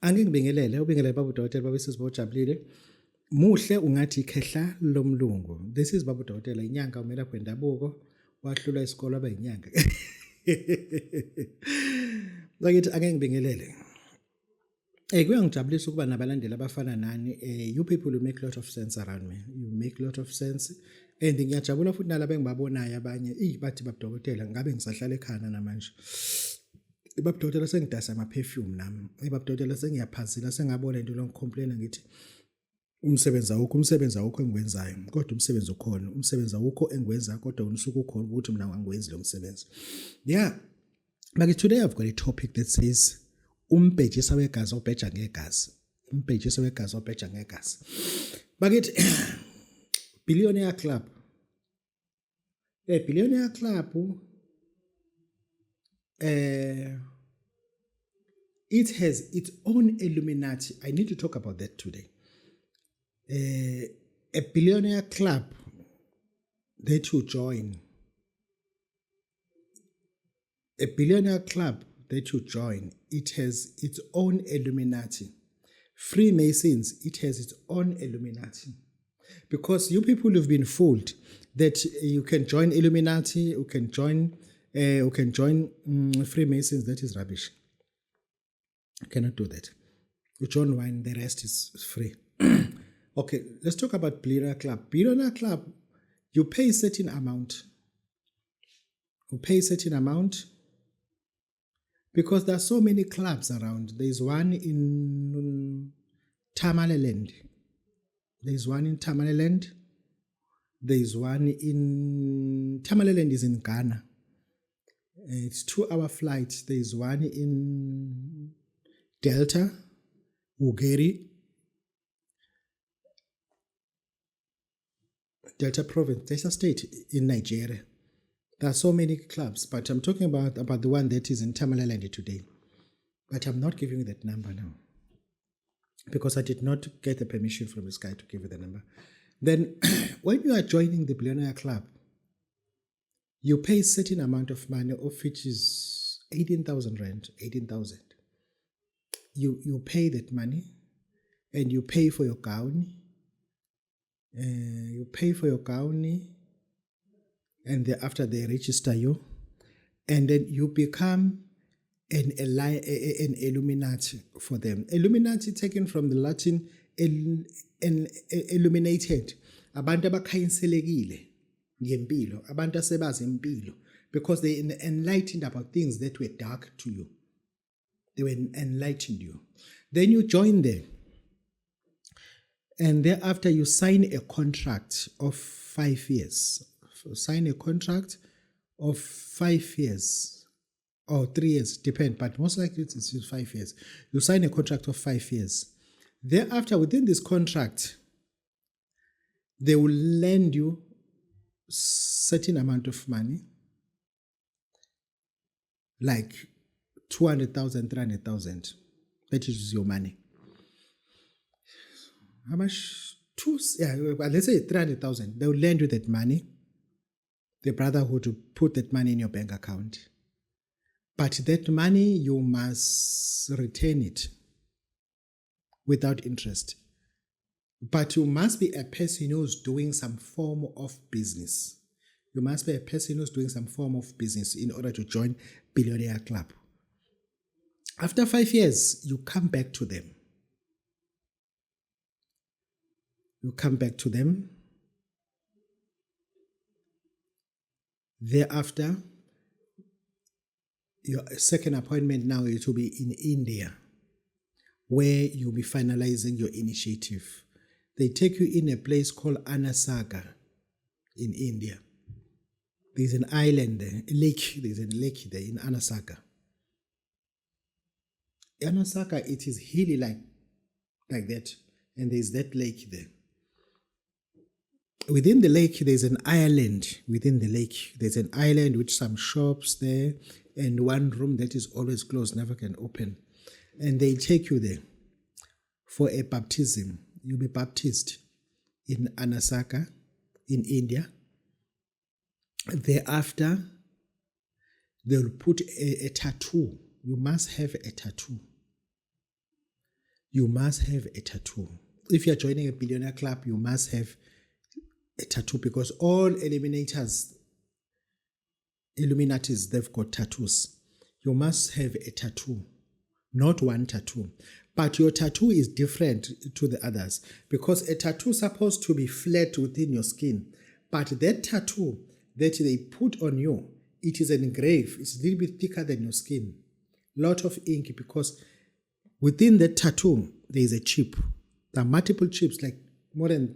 Angeke ubingelele baba udokotela baba sisibojabulile. Muhle ungathi ikhehla lomlungu. This is baba udokotela inyanga umelaphi wendabuko wahlula isikole aba inyanga. Ngathi angeke ngibingelele. Kuyangijabulisa ukuba nabalandeli abafana nani. You people you make a lot of sense around me. You make a lot of sense. And ngiyajabula futhi nalabo engibabonayo abanye bathi baba udokotela ngabe ngisahlala ekhaya namanje. Baba udokotela sengidasa ama perfume nami. Baba udokotela sengiyaphazila sengabona into longicomplain ngithi umsebenzi awukho engikwenzayo kodwa umsebenzi ukhona. Umsebenzi awukho engikwenza kodwa unisuku ukhona ukuthi mina angikwenzi lo msebenzi. Yeah. But today I've got a topic that says umbhejisa wegazi obheja ngegazi. Umbhejisa wegazi obheja ngegazi. Bakithi Billionaire Club. Billionaire Club it has its own Illuminati. I need to talk about that today. A billionaire club that you join. A billionaire club that you join, it has its own Illuminati. Freemasons, it has its own Illuminati. Because you people have been fooled that you can join Illuminati, you can join Freemasons. That is rubbish. You cannot do that. You join one, the rest is free. Okay, let's talk about Billionaire Club. Billionaire Club, you pay a certain amount. You pay a certain amount because there are so many clubs around. There's one in Tamaleland. There's one in Tamaleland. There's one in Tamaleland is in Ghana. It's 2-hour flight. There's one in Delta, Ugeri, Delta Province, Delta State in Nigeria. There are so many clubs, but I'm talking about the one that is in Tamaleland today. But I'm not giving you that number now because I did not get the permission from this guy to give you the number. Then when you are joining the Billionaire Club, you pay a certain amount of money, of which is 18,000 rand, 18,000. You pay that money and you pay for your gown. You pay for your gown and after they register you, and then you become an Illuminati for them. Illuminati taken from the Latin illuminated. Abantu abakhanyiselekile ngempilo, abantu asebazi impilo, because they enlightened about things that were dark to you. They were enlightened you. Then you join them. And thereafter you sign a contract of 5 years. Sign a contract of 5 years or 3 years, depend, but most likely it's 5 years. You sign a contract of 5 years. Thereafter, within this contract, they will lend you certain amount of money, like 200,000, 300,000. That is your money. How much? Let's say 300,000. They will lend you that money. The brotherhood will put that money in your bank account. But that money, you must retain it without interest. But you must be a person who's doing some form of business. You must be a person who's doing some form of business in order to join Billionaire Club. After 5 years, you come back to them. You come back to them. Thereafter, your second appointment now it will be in India, where you'll be finalizing your initiative. They take you in a place called Anasaga in India. There's an island there, a lake. There's a lake there in Anasaga. Anasaga, it is hilly like that, and there's that lake there. Within the lake, there's an island. Within the lake, there's an island with some shops there and one room that is always closed, never can open. And they take you there for a baptism. You'll be baptized in Anasaga, in India. Thereafter, they'll put a tattoo. You must have a tattoo. you must have a tattoo. If you're joining a billionaire club, you must have a tattoo, because all Illuminatis, they've got tattoos. You must have a tattoo, not one tattoo. But your tattoo is different to the others, because a tattoo is supposed to be flat within your skin. But that tattoo that they put on you, it is engraved. It's a little bit thicker than your skin. Lot of ink, because within that tattoo, there is a chip. There are multiple chips, like more than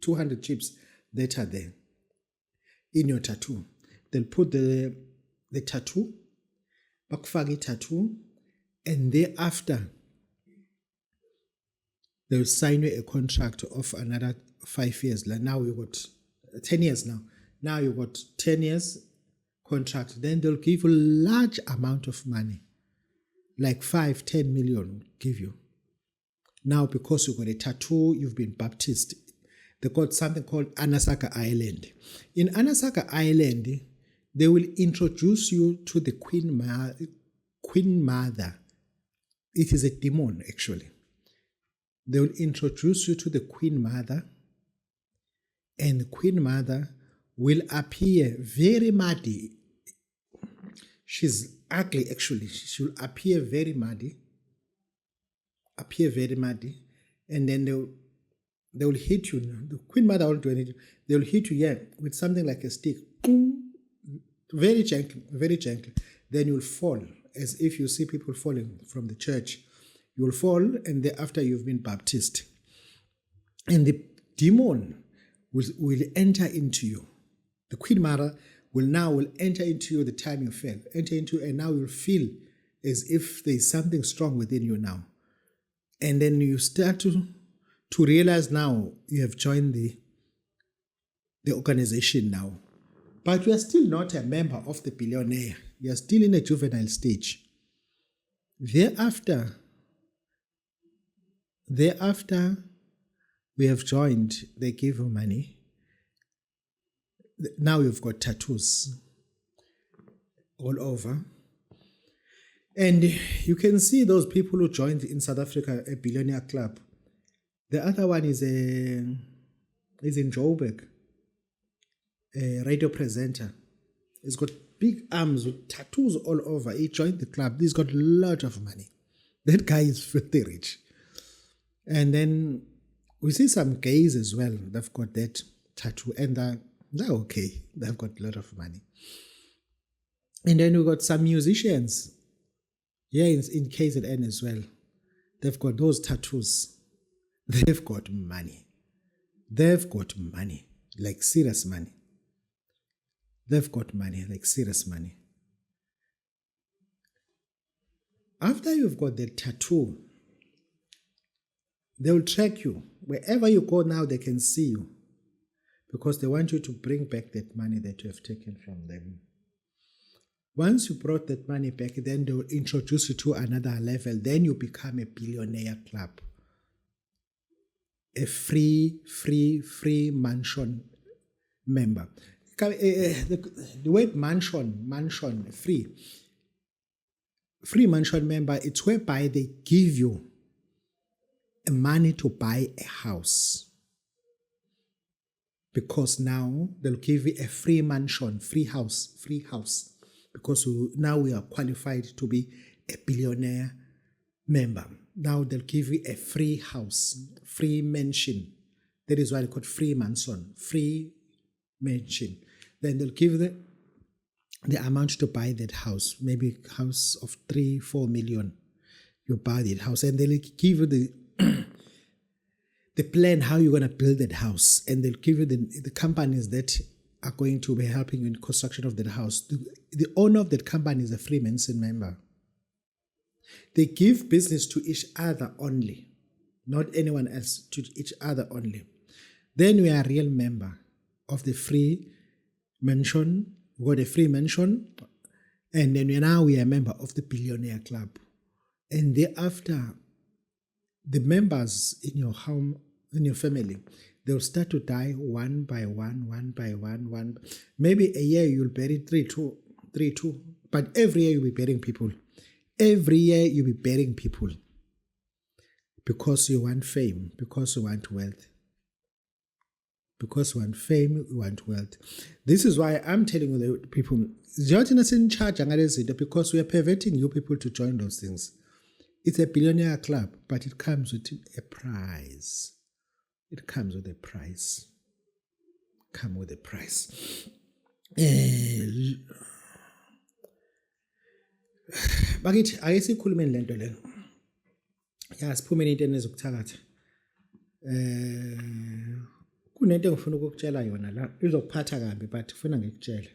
200 chips that are there in your tattoo. They'll put the tattoo, bakufake tattoo, and thereafter, they'll sign you a contract of another 5 years. Like now you got 10 years now. Now you got 10 years contract. Then they'll give you a large amount of money, like 5-10 million give you. Now, because you got a tattoo, you've been baptized. They got something called Anasaka Island. In Anasaka Island, they will introduce you to the Queen Mother. It is a demon, actually. They will introduce you to the Queen Mother, and the Queen Mother will appear very muddy. She's ugly, actually. She will appear very muddy. And then they will hit you. The Queen Mother won't do anything. They will hit you here with something like a stick. Very gentle, very gentle. Then you'll fall, as if you see people falling from the church. You'll fall, and thereafter you've been baptized. And the demon will enter into you. The Queen Mother will enter into you the time you fell. Enter into, and now you'll feel as if there's something strong within you now. And then you start to realize now you have joined the organization now. But you are still not a member of the billionaire. You are still in a juvenile stage. Thereafter we have joined, they give you money. Now you've got tattoos all over. And you can see those people who joined in South Africa, a billionaire club. The other one is in Joburg, a radio presenter. He's got big arms with tattoos all over. He joined the club. He's got a lot of money. That guy is filthy rich. And then we see some gays as well. They've got that tattoo, and they're okay. They've got a lot of money. And then we got some musicians. Yeah, in KZN as well. They've got those tattoos. They've got money. Like serious money. After you've got the tattoo, they will track you. Wherever you go now, they can see you, because they want you to bring back that money that you have taken from them. Once you brought that money back, then they will introduce you to another level. Then you become a billionaire club. A free mansion member. The word mansion, free mansion member, it's whereby they give you money to buy a house. Because now they'll give you a free mansion, free house. Because now we are qualified to be a billionaire member. Now they'll give you a free house, free mansion. That is why they call it free mansion, free mansion. Then they'll give you the amount to buy that house, maybe a house of 3-4 million. You buy that house, and they'll give you the plan how you're going to build that house, and they'll give you the companies that are going to be helping you in construction of that house. The owner of that company is a Freemason member. They give business to each other only, not anyone else, to each other only. Then we are a real member of the free mansion. We got a free mansion, and then we are a member of the billionaire club. And thereafter, the members in your home, in your family, they'll start to die one by one. Maybe a year you'll bury 3-2, but every year you'll be burying people. because you want fame, because you want wealth. Because you want fame, you want wealth. This is why I'm telling you the people, Georgians in charge because we are perverting you people to join those things. It's a billionaire club, but it comes with a price. It comes with a price. Come with a price. Bakithi ake sikhulumeni lento le. Ya siphumeni into enezokuthakatha. Kunento engifuna ukukutshela yona la izokuphatha kabi but ufuna ngikutshele.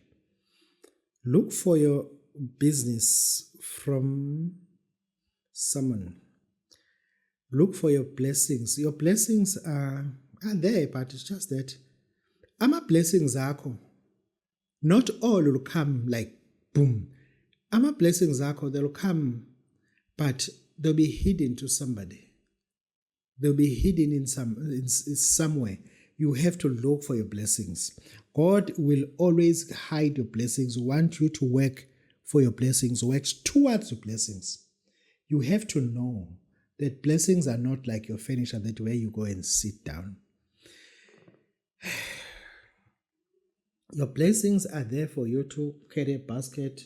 Look for your business from someone. Look for your blessings. Your blessings are there, but it's just that ama blessings akho, not all will come like boom. Ama blessings akho, they'll come, but they'll be hidden to somebody. They'll be hidden in somewhere. You have to look for your blessings. God will always hide your blessings, want you to work for your blessings, work towards your blessings. You have to know that blessings are not like your furniture that where you go and sit down. Your blessings are there for you to carry a basket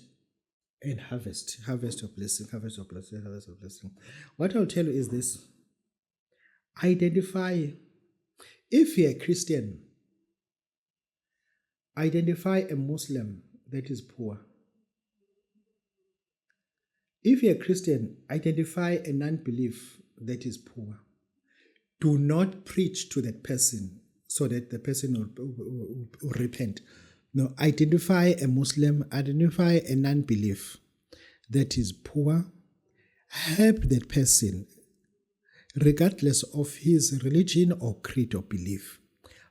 and harvest your blessing, harvest your blessing, harvest your blessing. What I'll tell you is this. Identify, if you're a Christian, identify a Muslim that is poor. If you're a Christian, identify a non-belief that is poor. Do not preach to that person so that the person will repent. No, identify a Muslim, identify a non-belief that is poor. Help that person regardless of his religion or creed or belief.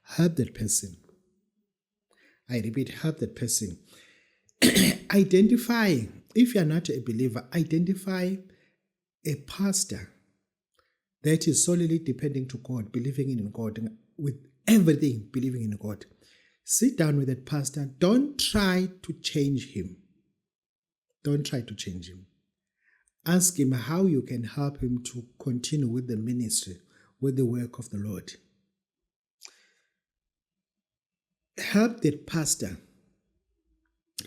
Help that person. I repeat, help that person. Identify, if you are not a believer, identify a pastor that is solely depending to God, believing in God, with everything, believing in God. Sit down with that pastor. Don't try to change him. Don't try to change him. Ask him how you can help him to continue with the ministry, with the work of the Lord. Help that pastor,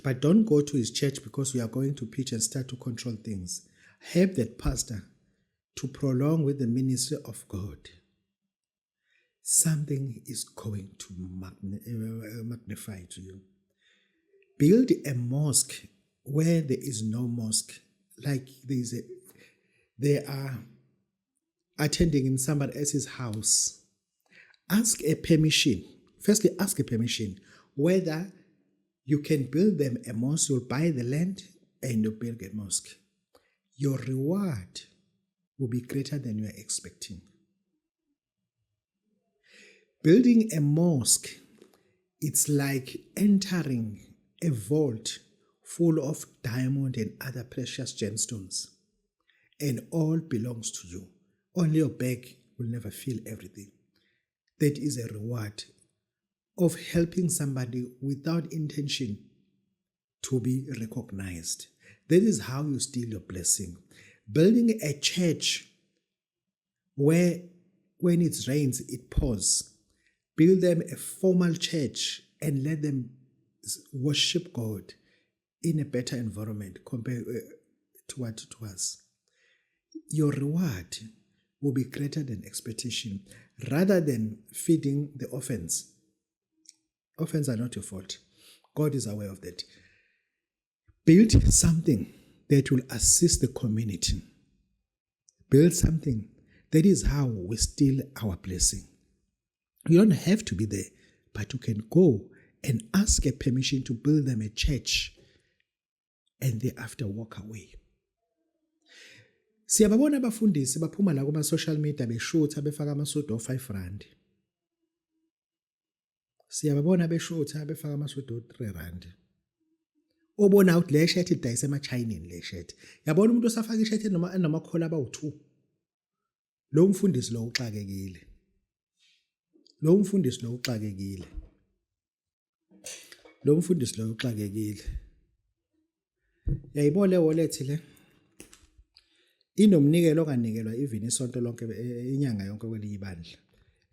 but don't go to his church because we are going to preach and start to control things. Help that pastor to prolong with the ministry of God. Something is going to magnify to you. Build a mosque where there is no mosque. Like they are attending in somebody else's house. Ask a permission. Firstly, ask a permission whether you can build them a mosque. You'll buy the land and you build a mosque. Your reward will be greater than you are expecting. Building a mosque, it's like entering a vault full of diamond and other precious gemstones, and all belongs to you. Only your bag will never fill everything. That is a reward of helping somebody without intention to be recognized. That is how you steal your blessing. Building a church where when it rains, it pours. Build them a formal church and let them worship God in a better environment compared to what it was. Your reward will be greater than expectation rather than feeding the orphans. Orphans are not your fault. God is aware of that. Build something that will assist the community. Build something. That is how we steal our blessing. You don't have to be there, but you can go and ask a permission to build them a church and thereafter walk away. Siyababona abafundisi baphuma la kuma social media beshutha befaka amasudu o5 rand. Siyababona beshutha befaka amasudu o3 rand. Obona ukuthi le shirt idayisa ema-Chinese le shirt. Yabona umuntu osafaka ishirt enamakhola abawu2. Lo mfundisi lo uxakekile. Lo mfundisi lo uxakekile. Lo mfundisi lo uxakekile. Yayibona le wallet le. inomnikelo onganikelwa even isonto lonke inyanga yonke kweliyibandla.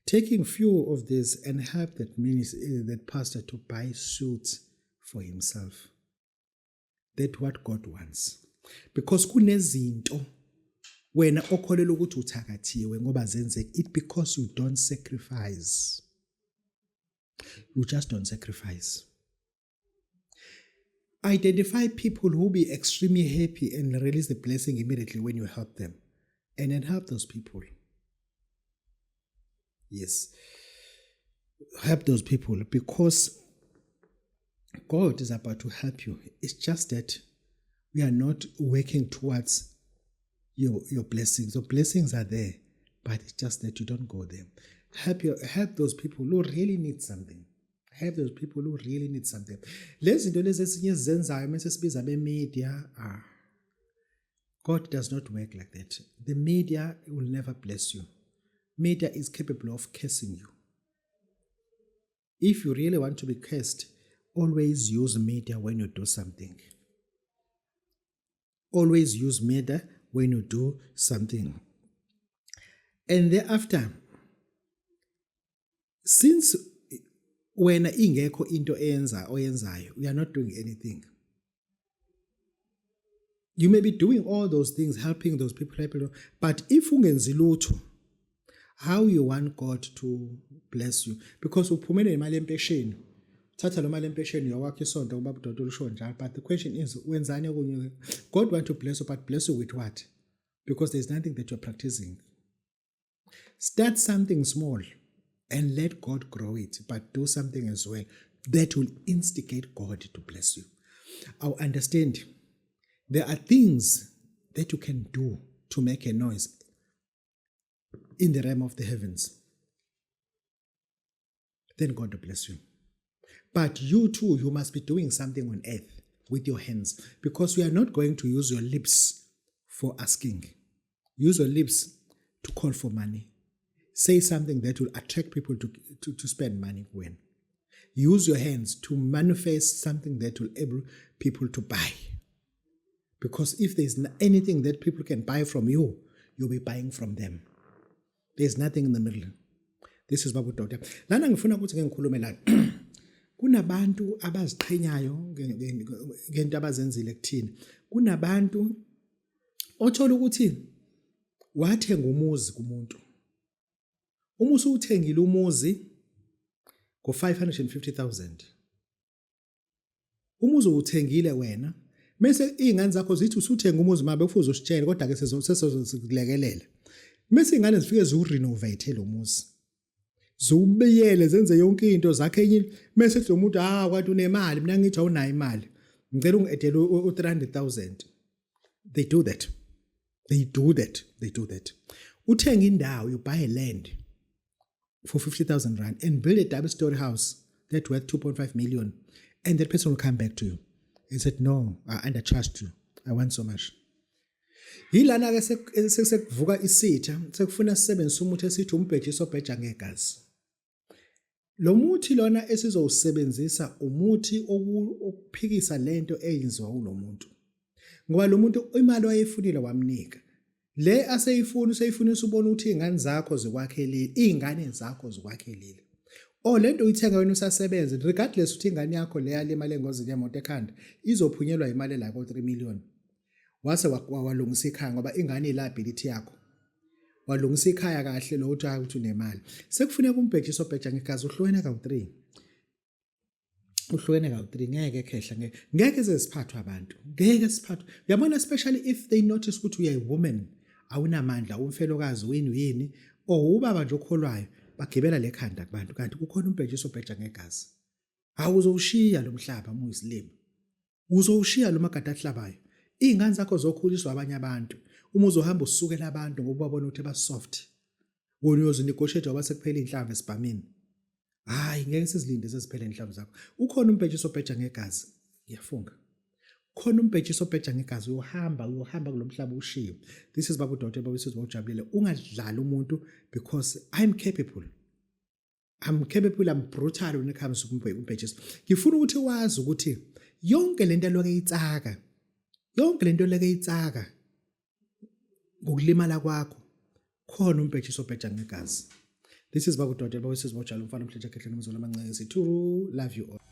Taking few of this and help that pastor to buy suits for himself. That's what God wants. Because kunezinto wena okholelwa ukuthi uthakathiwe ngoba zenzeke, it because you don't sacrifice. You just don't sacrifice. Identify people who will be extremely happy and release the blessing immediately when you help them. And then help those people. Yes. Help those people because God is about to help you. It's just that we are not working towards your blessings. Your blessings are there, but it's just that you don't go there. Help those people who really need something. Help those people who really need something. Lezi zinto lezi esinye zenzayo mase sibiza be-media. God does not work like that. The media will never bless you. Media is capable of cursing you. If you really want to be cursed, always use media when you do something. Always use media when you do something. And thereafter, since wena ingekho into oyenzayo, you are not doing anything. You may be doing all those things, helping those people, but if ungenzi lutho, how you want God to bless you? Because uphumele imali empesheni, thatha lo mali empesheni uyawakha isonto ngoba uDokotela usho njalo. But the question is, wenzani okunye? God want to bless you, but bless you with what? Because there's nothing that you're practicing. Start something small and let God grow it, but do something as well that will instigate God to bless you. I understand there are things that you can do to make a noise in the realm of the heavens. Then God will bless you. But you too, you must be doing something on earth with your hands, because we are not going to use your lips for asking. Use your lips to call for money. Say something that will attract people to spend money when. Use your hands to manifest something that will enable people to buy. Because if there's anything that people can buy from you, you'll be buying from them. There's nothing in the middle. This is Babu Doctor. Lana ngifuna ukuthi ngikhulume la. Kunabantu abaziqhenyayo ngento abazenzile kuthina. Kunabantu othola ukuthi wathenga umuzi kumuntu. Uma usuthengile umuzi ngo550,000. Umuzi uthengile wena. Mase izingane zakho zithi usuthenga umuzi mabe kufuze usitshele kodwa ke sesizosilekelela. Mase ingane zifike ziurenovate lo muzi. Zubiyele zenze yonke into zakhe enye mase lo muntu kwathi unemali mina ngithi awunayo imali. Ngicela ungiedele u300,000. They do that. They do that. Uthenga indawo, you buy a land for 50,000 rand and build a double-story house that worth 2.5 million, and that person will come back to you and said, no, I undercharged you. I want so much. Yilana ke sekuvuka isitha sekufuna sisebenzisa umuthi esithi umbhejisi obheja ngegazi. Lo muthi lona esizowusebenzisa umuthi okuphikisa lento eyenziwa kulo muntu. Ngoba lo muntu imali wayefunile wamnika. Le aseyifuna useyifunisa ubona ukuthi izingane zakho zikwakhelile, izingane zakho zikwakhelile. Lento uyithenga wena usasebenza, regardless ukuthi ingane yakho le yale imali engozini yemoto ekhanda izophunyelwa imali la ko3 million. Wase walungisa ikhaya ngoba ingane iliability yakho. Walungisa ikhaya kahle lo ukuthi unemali. Sekufuneka umbhejisi obheja ngegazi uhlwene ka3. Uhlwene ka3 ngeke ekhehla ngeke sesiphathwa abantu. Ngeke siphathwa. Uyabona, especially if they notice ukuthi uya woman awunamandla, umfelokazi wenu yini ubaba nje okholwayo bagibela lekhanda kubantu kanti kukhona umbhejisi obheja ngegazi. Awuzowushiya lo mhlaba muyisilimo. Uzowushiya lo magada ahlabayo. Izingane zakho zokhuliswa abanye abantu. Uma uzohamba usukela abantu ngoba babona ukuthi basoft. Wona uyozinegotiate wabasekuphela inhlamba esibhamini. Ngeke sizilinde sesiphele inhlamba zakho. Ukhona umbhejisi obheja ngegazi. Ngiyafunga. Khona umbhejisi obheja ngegazi uyohamba kulomhlaba ushiye. This is Babu Doctor babesizwe ujabulile. Ungadlala umuntu because I'm capable. I'm brutal when it comes to umbhejisi. Ngifuna ukuthi wazi ukuthi yonke lento lokho itsaka. ngokulimala kwakho khona umbhetshiso obheja ngegazi. This is bakudokotela bakwesizwe bojalo umfana omhletshe ekhehleni umzolo amancane sithi love you all.